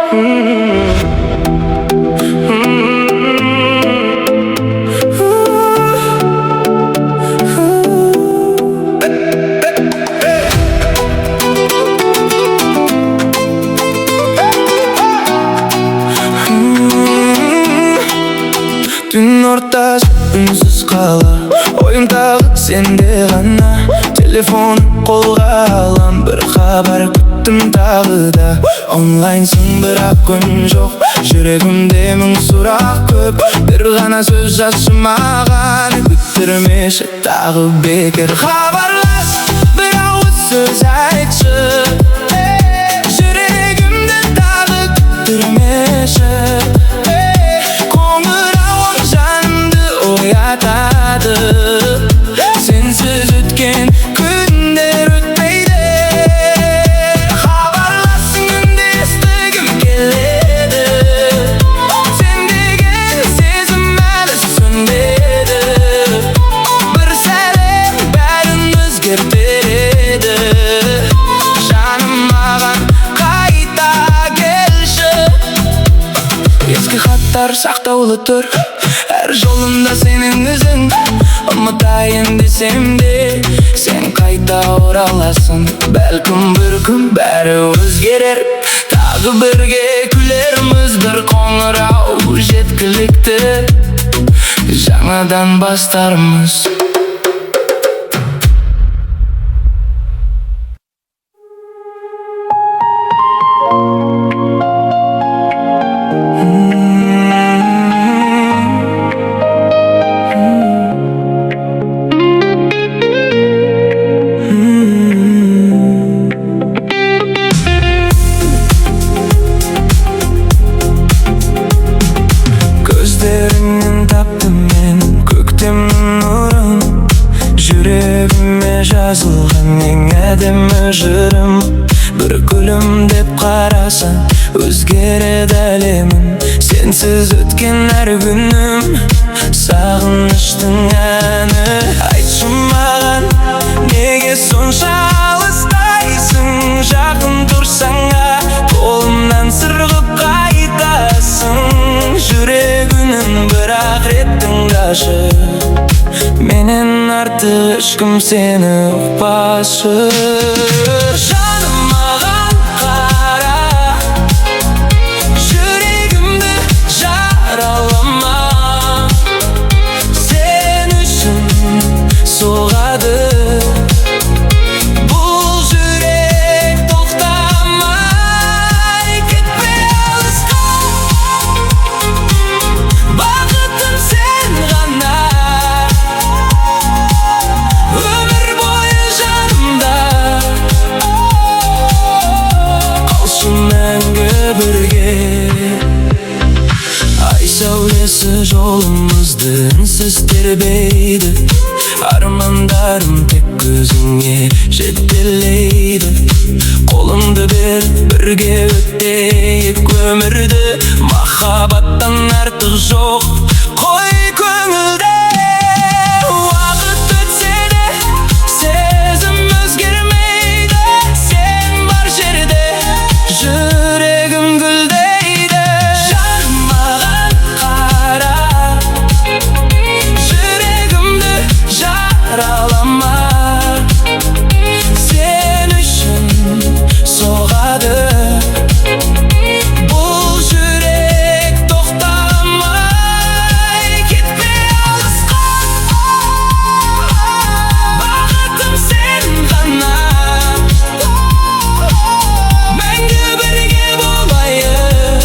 Түн ортасы үнсіз қала, ойым тағы сенде ғана. Телефон қолға алам, бір хабар күттім тағы да. Онлайнсың бірақ күн жоқ, жүрегімде мың сұрақ көп. Bir ғана сөз жазшы маған, күттірмеші тағы бекер. Хабарлас, бір ауыз сөз айтшы, жүрегімді тағы күттірмеші. Сенсіз өткен күндер өтмейді. Хабарлассың үнді естігім келеді. Сен деген сезім әлі сөнбеді. Бір сәлем бәрін өзгертеді. Жаным маған қайта келші. Ескі хаттар сақтаулы тұр, әр жолымда сенің ізің. Ұмытайын десем де сен қайта ораласың. Бәлкім бір күн бәрі өзгерер, тағы бірге күлерміз. Бір қоңырау жеткілікті, жаңадан бастармыз. Жазылған ең әдемі жырым, бір күлім деп қараса өзгереді әлемім. Сенсіз өткен әр күнім сағыныштың әні. Айтшы маған, неге сонша алыстайсың? Жақын тұрсаңа қолымнан сырғып қайтасың. Жүрегінің бірақ рет тыңдашы, менен артық ешкім сені ұқпашы. Жаным маған қара, жүрегімді жаралама. Сен үшін соғады бұл жүрек, тоқтамай кетпе алысқа. Бақытым сен ғана, сәулесі жолымызды үнсіз тербейді. Армандарым тек көзіңе жетелейді. Қолыңды бер, бірге өтейік өмірді. Махаббаттан артық жоқ, қой көңілде. Уақыт өтсе де сезім өзгермейді. Сен бар жерде жүрегім гүлдейді. Сен үшін соғады бұл жүрек, тоқтамай кетпе алысқа. Бақытым сен ғана, мәңгі бірге болайық.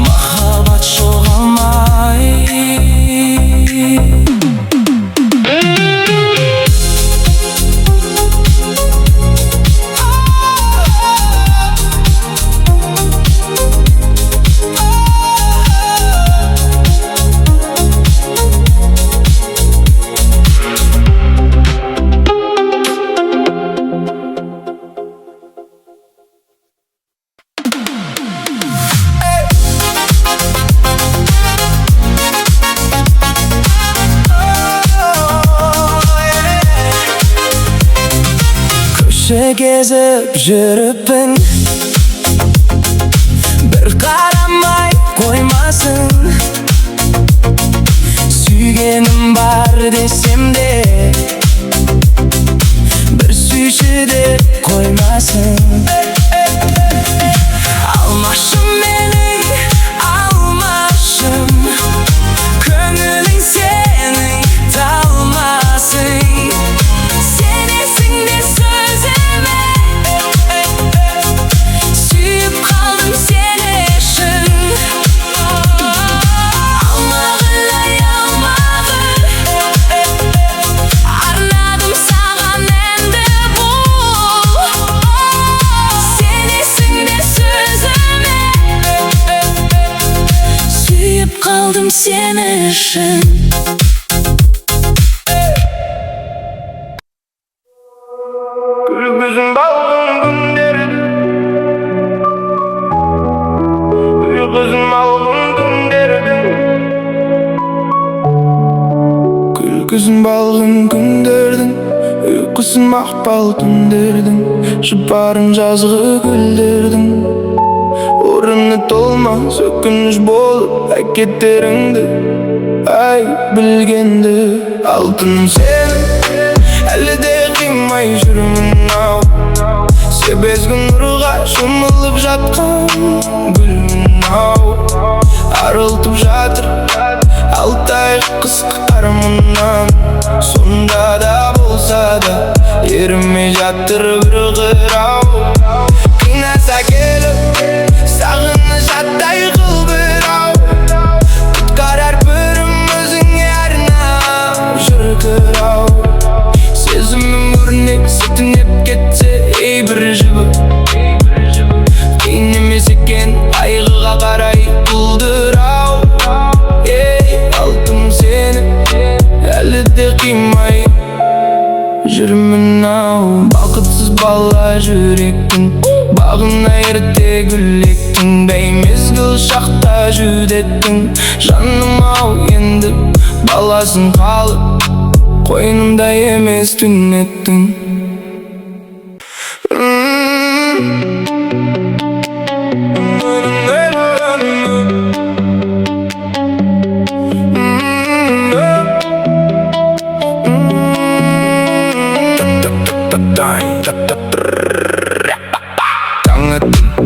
Махаббат жоғалмай. Көше кезіп жүріппін, bir karamay koymasın. Sүйгенім бар desem de bir sүйші de koymasın. Almaşım beni, almaşım, gönlün senin dalmasın. Senesin de sözüme, suyup kaldım seni için. Almağılay almağı, arnadım sana endi bu. Senesin de sözüme, suyup kaldım seni için. Gülgüzün balgın günlerin, uykusun balgın günlerin. Gülgüzün balgın günderdin, uykusun mahbal tünderdin. Şıparın жазғы gülderdin. Orını dolma, sökünüş bolup hareketleringdi. Ay bilgendi, altınım seni, әлі де қимай жүрмін ау. Себезгін нұрға шомылып жатқан гүлмін ау. Арылтып жатыр алтай қысқы қарымынан. Сонда да болса да ерімей жатыр бір қырау. Қинаса келіп сағыныш аттай қыл бір ау. Құткарар бірім өзіңе арнап шіркір ау. Сезімім өрнек сетінеп кетсе ей бір жібі. Қиын емес екен айғыға қарай бұлдырау. Ей алтым сені, әлі де қимай жүрмін ау. Бақытсыз бала жүректің бағына ерте гүлектің. Беймезгіл шақта жүдеттің жаным ау. Енді баласын қалып қойнымда емес түнеттің.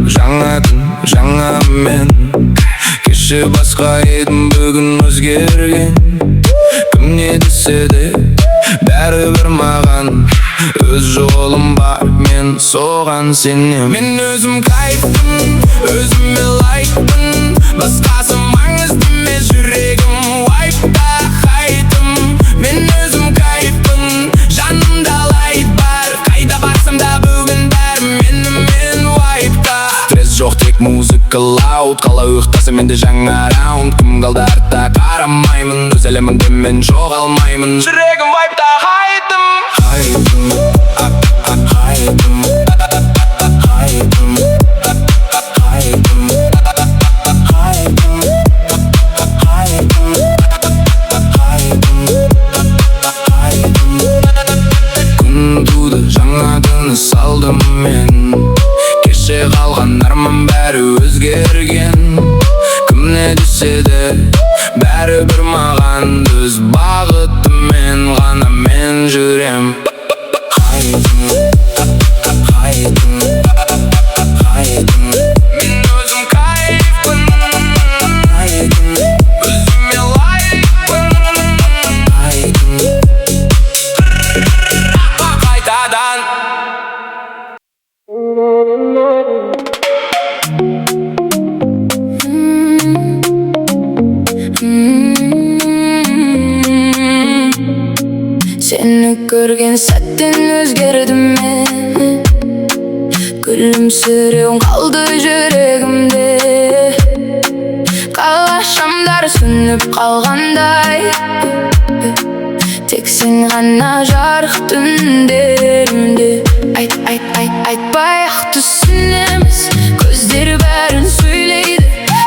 Жаңа күн, жаңа мен. Кеше басқа едім, бүгін өзгерген. Кім не десе де бәрібір маған өз жолым бар, мен соған сенем. Мен өзім кайфпын, өзіме лайкпын. Басқасы маңызды емес, жүрегім лайкта хайтым. Мен өзім кайфпын, жанымда лайт бар. Қайда барсам да бүгін бәрі мен лайкта. Стресс жоқ, тек музыка лауд. Қала ұйықтаса менде жаңа раунд. Кім қалды артта қарамаймын, өз әлемімде мен жоғалмаймын. Жүрегім вайпта хайтым. Хайтым, хайтым, хайтым, хайтым, хайтым, хайтым. Күн туды, жаңа тыныс алдым мен. Кеше қалған арман бәрі өзгерген. Кім не десе де бәрібір маған өз бағытымен ғана мен жүрем. Хайтым, хайтым, хайтым. Мен өзім кайфпын, хайтым. Өзіме лайкпын, хайтым. Қайтадан сені көрген сәттен өзгердім мен. Күлімсіреуің қалды жүрегімде. Қала шамдар сөніп қалғандай, тек сен ғана жарық түндерімде. Айтпай-ақ түсінеміз, көздер бәрін сөйлейді.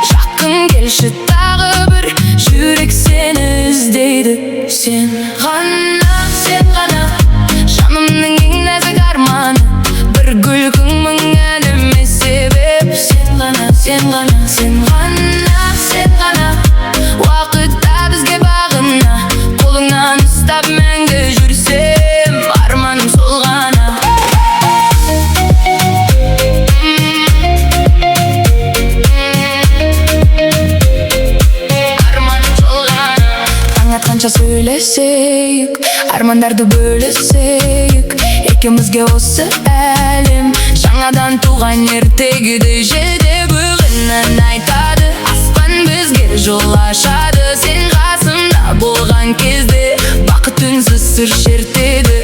Жақын келші тағы бір, жүрек сені іздейді. Сен ғана, жанымның ең нәзік арманы. Бір күлкің мың әніме себеп. Сен ғана қанша сөйлесейік, армандарды бөлісейік, екеумізге осы әлем жаңадан туған ертегідей жеде бүгіннен айтады. Аспан бізге жол ашады, сен қасымда болған кезде бақыт үнсіз сыр шертеді.